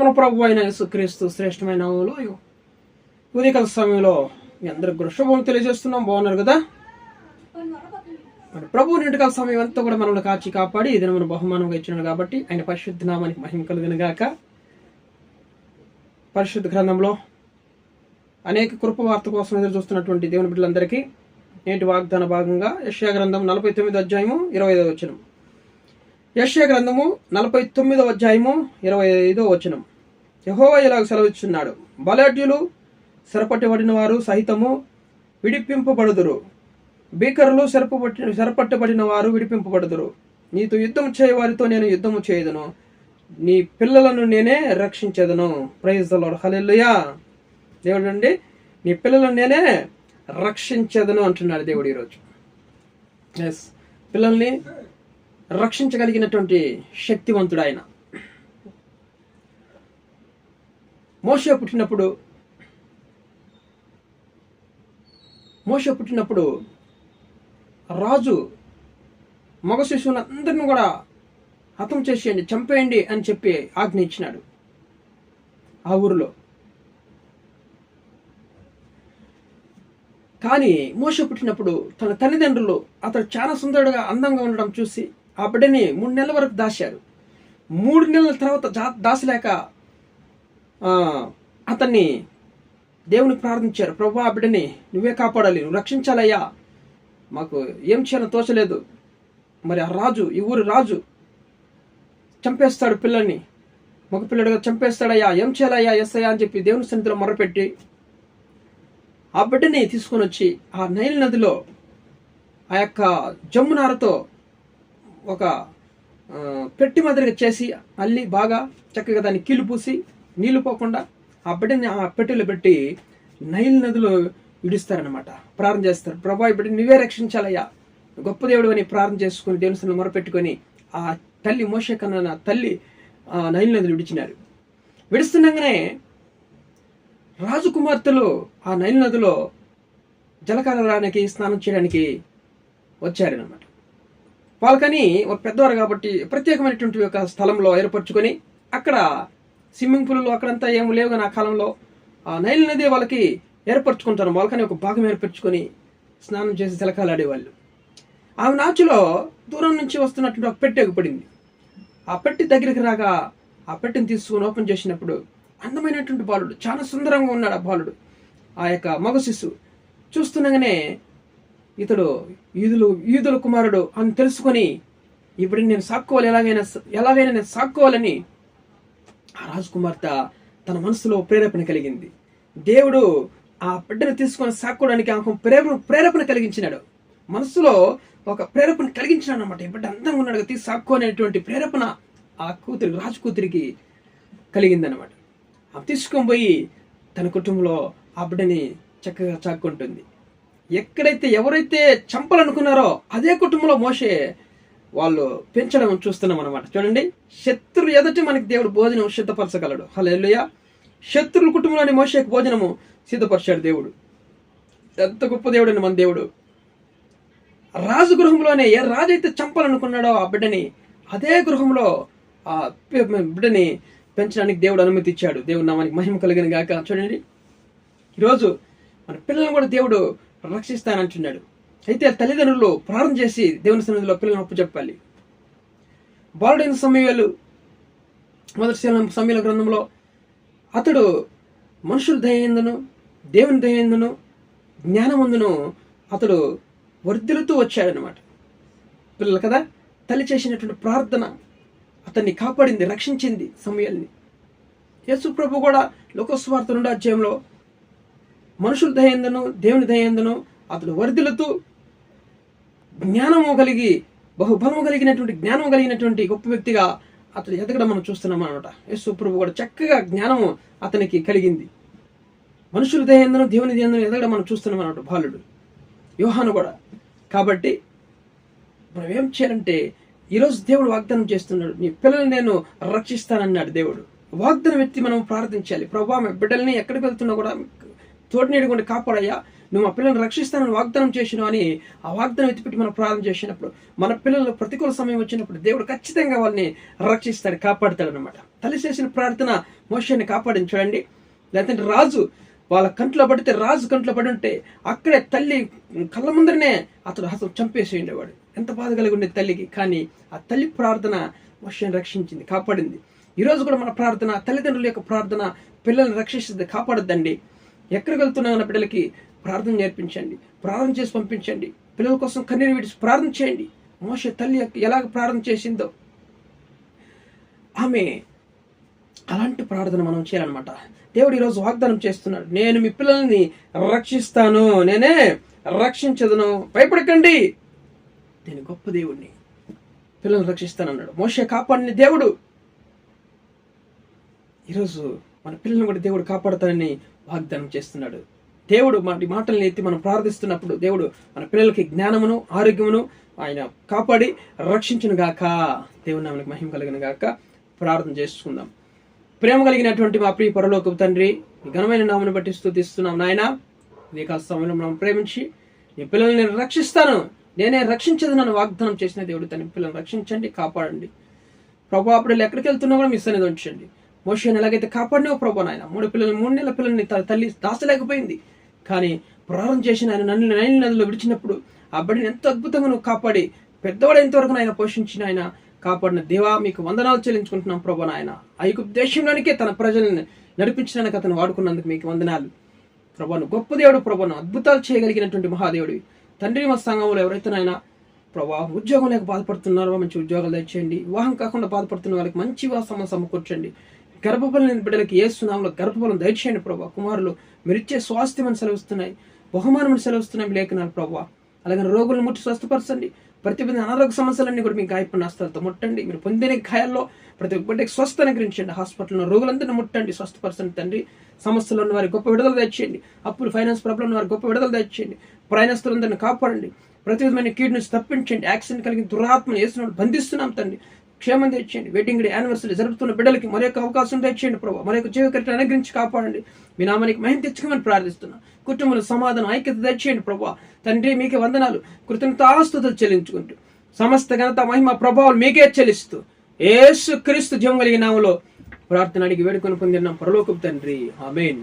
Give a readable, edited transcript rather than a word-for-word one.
మన ప్రభు అయిన యేసుక్రీస్తు శ్రేష్టమైన నామములో ఉదయకాల సమయంలో మీ అందరికి శుభం తెలియజేస్తున్నాం. బాగున్నారు కదా? మరి ప్రభు నిండుకాల సమయం అంతా కూడా మనల్ని కాచి కాపాడి ఇది మనం బహుమానంగా ఇచ్చినాడు కాబట్టి ఆయన పరిశుద్ధ నామానికి మహిమ కలుగును గాక. పరిశుద్ధ గ్రంథంలో అనేక కృపవార్త కోసం ఎదురు చూస్తున్నటువంటి దేవుని బిడ్డలందరికీ నేటి వాగ్దాన భాగంగా యెషయా గ్రంథం 49వ అధ్యాయము 25వ వచనం. యెషయా గ్రంథము 49వ అధ్యాయము 25వ వచనం. యెహోవా ఇలాగ సెలవిస్తున్నాడు, బలాఢ్యులు చెరపట్టబడిన వారు సహితము విడిపింపబడుదురు, భీకరులు చెరపట్టబడిన వారు విడిపింపబడుదురు. నీతో యుద్ధం చేయవారితో నేను యుద్ధము చేయదును, నీ పిల్లలను నేనే రక్షించేదను. ప్రైజ్ ది లార్డ్, హల్లెలూయా. దేవుడు అండి, నీ పిల్లలను నేనే రక్షించేదను అంటున్నాడు దేవుడు ఈరోజు. ఎస్, పిల్లల్ని రక్షించగలిగినటువంటి శక్తివంతుడు ఆయన. మోషే పుట్టినప్పుడు రాజు మగ శిశువులందరినీ కూడా హతం చేసేయండి, చంపేయండి అని చెప్పి ఆజ్ఞ ఇచ్చినాడు ఆ ఊరిలో. కానీ మోషే పుట్టినప్పుడు తన తల్లిదండ్రులు అతడు చాలా సుందరుడుగా అందంగా ఉండడం చూసి ఆ బిడ్డని 3 నెలల వరకు దాశారు. 3 నెలల తర్వాత దాసలేక అతన్ని దేవునికి ప్రార్థించారు, ప్రభు ఆ బిడ్డని నువ్వే కాపాడాలి, నువ్వు రక్షించాలయ్యా, మాకు ఏం చేయాలో తోచలేదు. మరి ఆ రాజు, ఈ ఊరి రాజు చంపేస్తాడు పిల్లల్ని, మగ పిల్లడిగా చంపేస్తాడయ్యా, ఏం చేయాలయ్యా ఎస్ఐయా అని చెప్పి దేవుని సన్నిధిలో మొరపెట్టి ఆ బిడ్డని తీసుకొని వచ్చి ఆ నైల్ నదిలో ఆ యొక్క జమ్మునారతో ఒక పెట్టి మాదిరిగా చేసి అల్లి బాగా చక్కగా దాన్ని కీలు పూసి నీళ్లు పోకుండా ఆ బిడ్డని ఆ పెట్టెలో పెట్టి నైల్ నదిలో విడిస్తారనమాట. ప్రార్థన చేస్తారు, ప్రభా ఈ బిడ్డని నువ్వే రక్షించాలయ్యా, గొప్ప దేవుడు అని ప్రార్థన చేసుకుని దేవుని సన్నిధిలో మొరపెట్టుకొని ఆ తల్లి మోషే కన్నా తల్లి నైల్ నదిలో విడిచినారు. విడుస్తుండగానే రాజకుమార్తెలు ఆ నైల్ నదిలో జలకాలడానికి స్నానం చేయడానికి వచ్చారనమాట. వాళ్ళకని ఒక పెద్దవారు కాబట్టి ప్రత్యేకమైనటువంటి ఒక స్థలంలో ఏర్పరచుకొని అక్కడ స్విమ్మింగ్ పూల్ అక్కడంతా ఏం లేవు, కానీ ఆ కాలంలో ఆ నైల్ నది వాళ్ళకి ఏర్పరచుకుంటారు. వాళ్ళకని ఒక భాగం ఏర్పరచుకొని స్నానం చేసి జలకాలాడేవాళ్ళు. ఆ నాచులో దూరం నుంచి వస్తున్నటువంటి ఒక పెట్టె పడింది. ఆ పెట్టి దగ్గరికి రాగా ఆ పెట్టెని తీసుకుని ఓపెన్ చేసినప్పుడు అందమైనటువంటి బాలుడు, చాలా సుందరంగా ఉన్నాడు ఆ బాలుడు, ఆ యొక్క మగ శిశువు. చూస్తుండగానే ఇతడు యూదుల కుమారుడు అని తెలుసుకొని ఇప్పుడు నేను సాక్కోవాలి, ఎలాగైనా నేను సాక్కోవాలని ఆ రాజకుమార్తె తన మనసులో ప్రేరేపణ కలిగింది. దేవుడు ఆ బిడ్డను తీసుకొని సాక్కోవడానికి ఆమె ప్రేరేపణ కలిగించినాడు, మనసులో ఒక ప్రేరేపణ కలిగించినాడు అనమాట. ఈ బిడ్డ అందంగా ఉన్నాడు, తీసి సాక్కో అనేటువంటి ప్రేరేపణ ఆ రాజు కూతురికి కలిగిందనమాట. ఆమె తీసుకొని పోయి తన కుటుంబంలో ఆ బిడ్డని చక్కగా చాక్కుంటుంది. ఎవరైతే చంపాలనుకున్నారో అదే కుటుంబంలో మోషే వాళ్ళు పెంచడం చూస్తున్నాం అనమాట. చూడండి, శత్రులు ఎదుటి మనకి దేవుడు భోజనం సిద్ధపరచగలడు. హల్లెలూయా. శత్రుల కుటుంబంలోని మోషేకి భోజనము సిద్ధపరిచాడు దేవుడు. ఎంత గొప్ప దేవుడు అని మన దేవుడు. రాజు గృహంలోనే ఏ రాజు అయితే చంపాలనుకున్నాడో ఆ బిడ్డని అదే గృహంలో ఆ బిడ్డని పెంచడానికి దేవుడు అనుమతి ఇచ్చాడు. దేవుడు నామానికి మహిమ కలిగిన గాక. చూడండి, ఈరోజు మన పిల్లలను కూడా దేవుడు రక్షిస్తానంటున్నాడు. అయితే తల్లిదండ్రులు ప్రార్థన చేసి దేవుని సన్నిధిలో పిల్లలను అప్పు చెప్పాలి. బాలుడైన సమూయేలు మొదటి సమూయేలు గ్రంథంలో అతడు మనుషుల దయందును దేవుని దయందును జ్ఞానమందును అతడు వర్ధిల్లుతూ వచ్చాడనమాట. పిల్లలు కదా, తల్లి చేసినటువంటి ప్రార్థన అతన్ని కాపాడింది, రక్షించింది సమూయేలుని. యేసు ప్రభు కూడా లోకస్వార్త 2వ అధ్యాయంలో మనుషుల దయందును దేవుని దయందును అతడు వర్ధిల్లుతూ జ్ఞానము కలిగి బహుబలము కలిగినటువంటి జ్ఞానం కలిగినటువంటి గొప్ప వ్యక్తిగా అతడు ఎదగడం మనం చూస్తున్నాం అనమాట. యేసు ప్రభు కూడా చక్కగా జ్ఞానము అతనికి కలిగింది. మనుషుల దయందును దేవుని దయందును ఎదగడం మనం చూస్తున్నాం అన్నమాట బాలుడు యోహాను కూడా. కాబట్టి మనం ఏం చేయాలంటే ఈరోజు దేవుడు వాగ్దానం చేస్తున్నాడు, నీ పిల్లల్ని నేను రక్షిస్తానన్నాడు దేవుడు. వాగ్దానం ఎత్తి మనం ప్రార్థించాలి, ప్రభా బిడ్డల్ని ఎక్కడికి వెళ్తున్నా కూడా తోటి నీడుకొని కాపాడయ్యా, నువ్వు మా పిల్లల్ని రక్షిస్తానని వాగ్దానం చేసినావు అని ఆ వాగ్దానం ఎత్తిపెట్టి మనం ప్రార్థన చేసినప్పుడు, మన పిల్లలు ప్రతికూల సమయం వచ్చినప్పుడు దేవుడు ఖచ్చితంగా వాళ్ళని రక్షిస్తాడు, కాపాడుతాడు అనమాట. తల్లి చేసిన ప్రార్థన మోషేని కాపాడింది చూడండి. లేదంటే రాజు వాళ్ళ కంట్లో పడితే, రాజు కంట్లో పడి ఉంటే అక్కడే తల్లి కళ్ళ ముందరనే అతను చంపేసి ఉండేవాడు. ఎంత బాధ కలిగి ఉండేది తల్లికి. కానీ ఆ తల్లి ప్రార్థన మోషేని రక్షించింది, కాపాడింది. ఈరోజు కూడా మన ప్రార్థన, తల్లిదండ్రుల యొక్క ప్రార్థన పిల్లల్ని రక్షిస్తుంది, కాపాడద్దండి. ఎక్కడికి వెళ్తున్నా ఉన్న బిడ్డలకి ప్రార్థన నేర్పించండి, ప్రార్థన చేసి పంపించండి. పిల్లల కోసం కన్నీరు విడిచి ప్రార్థన చేయండి. మోషే తల్లి ఎలాగ ప్రార్థన చేసిందో ఆమె అలాంటి ప్రార్థన మనం చేయాలన్నమాట. దేవుడు ఈరోజు వాగ్దానం చేస్తున్నాడు, నేను మీ పిల్లల్ని రక్షిస్తాను, నేనే రక్షించదును, భయపడకండి, నేను గొప్ప దేవుడిని, పిల్లల్ని రక్షిస్తానన్నాడు. మోషే కాపాడిన దేవుడు ఈరోజు మన పిల్లల్ని కూడా దేవుడు కాపాడుతానని వాగ్దానం చేస్తున్నాడు. దేవుడు మాటల్ని ఎత్తి మనం ప్రార్థిస్తున్నప్పుడు దేవుడు మన పిల్లలకి జ్ఞానమును ఆరోగ్యమును ఆయన కాపాడి రక్షించును గాక. దేవుని నామమునకు మహిమ కలుగును గాక. ప్రార్థన చేసుకుందాం. ప్రేమ కలిగినటువంటి మా ప్రియ పరలోకపు తండ్రి, మీ ఘనమైన నామమును బట్టి స్తుతిస్తున్నాం నాయన. ఇదే కాల సమయంలో మనం ప్రేమించి నీ పిల్లల్ని నేను రక్షిస్తాను, నేనే రక్షించదు నన్ను వాగ్దానం చేసిన దేవుడు తన పిల్లల్ని రక్షించండి, కాపాడండి ప్రభు. అప్పుడు ఎక్కడికి వెళ్తున్నా కూడా మీ సన్నిధిలో ఉంచండి. మోషేని ఎలాగైతే కాపాడినావు ప్రభు నాయన, 3 నెలల పిల్లల్ని తల్లి దాచలేకపోయింది, కానీ ప్రారంభం చేసిన ఆయన నైల్ నదిలో విడిచినప్పుడు ఆ బడిని ఎంతో అద్భుతంగా నువ్వు కాపాడి పెద్దవాడు ఎంతవరకు ఆయన పోషించిన ఆయన కాపాడిన దేవా, మీకు వందనాలు చెల్లించుకుంటున్నాం ప్రభు నాయన. ఐగుప్తు దేశంలోనికే తన ప్రజలను నడిపించడానికి అతను వాడుకున్నందుకు మీకు వందనాలు ప్రభాను. గొప్ప దేవుడు ప్రభాను, అద్భుతాలు చేయగలిగినటువంటి మహాదేవుడు తండ్రి. మా సంఘంలో ఎవరైతే నాయన ప్రభా ఉద్యోగం లేక బాధపడుతున్నారో మంచి ఉద్యోగాలు తెచ్చేయండి. వివాహం కాకుండా బాధపడుతున్న వాళ్ళకి మంచి వివాహం సమకూర్చండి. గర్భఫలం లేని బిడ్డలకి యేసు నామములో గర్భఫలం దయచేయండి ప్రభా. కుమారులు మీరిచ్చే స్వాస్థ్యం సెలవుస్తున్నాయి, బహుమానం సెలవుస్తున్నాయి లేఖనాలు ప్రభా. అలాగే రోగులను ముట్టి స్వస్థపరచండి. ప్రతి అనారోగ్య సమస్యలన్నీ కూడా మీ గాయపడిన హస్తాలతో ముట్టండి. మీరు పొందిన గాయాల్లో ప్రతి ఒక్క బిడ్డకి స్వస్థ అనుగ్రహించండి. హాస్పిటల్లో రోగులందరినీ ముట్టండి, స్వస్థపరచండి తండ్రి. సమస్యలు ఉన్న వారికి గొప్ప విడుదల తెచ్చేయండి. అప్పులు ఫైనాన్స్ ప్రాబ్లం ఉన్న వారికి గొప్ప విడుదల తెచ్చేయండి. ప్రయాణస్తులందరినీ కాపాడండి. ప్రతి విధమైన కీడు నుంచి తప్పించండి. యాక్సిడెంట్ కలిగిన దురాత్మను యేసునామములో బంధిస్తున్నాం తండ్రి. క్షేమం తెచ్చేయండి. వెడ్డింగ్ డే యానివర్సరీ జరుపుతున్న బిడ్డలకి మరొక అవకాశం తెచ్చేయండి ప్రభావ. మరొక జీవకరిని అనుగ్రహించి కాపాడండి. మీ నామానికి మహిమ తెచ్చుకోమని ప్రార్థిస్తున్నాం. కుటుంబంలో సమాధానం ఐక్యత తెచ్చేయండి ప్రభావ. తండ్రి మీకే వందనాలు, కృతజ్ఞతాస్తుతులు చెల్లించుకుంటూ సమస్త ఘనత మహిమ ప్రభావాలు మీకే చెల్లిస్తూ యేసు క్రీస్తు జీవం కలిగిన నామములో ప్రార్థన అడిగి వేడుకొని పొందిన పరలోకపు తండ్రి, ఆమేన్.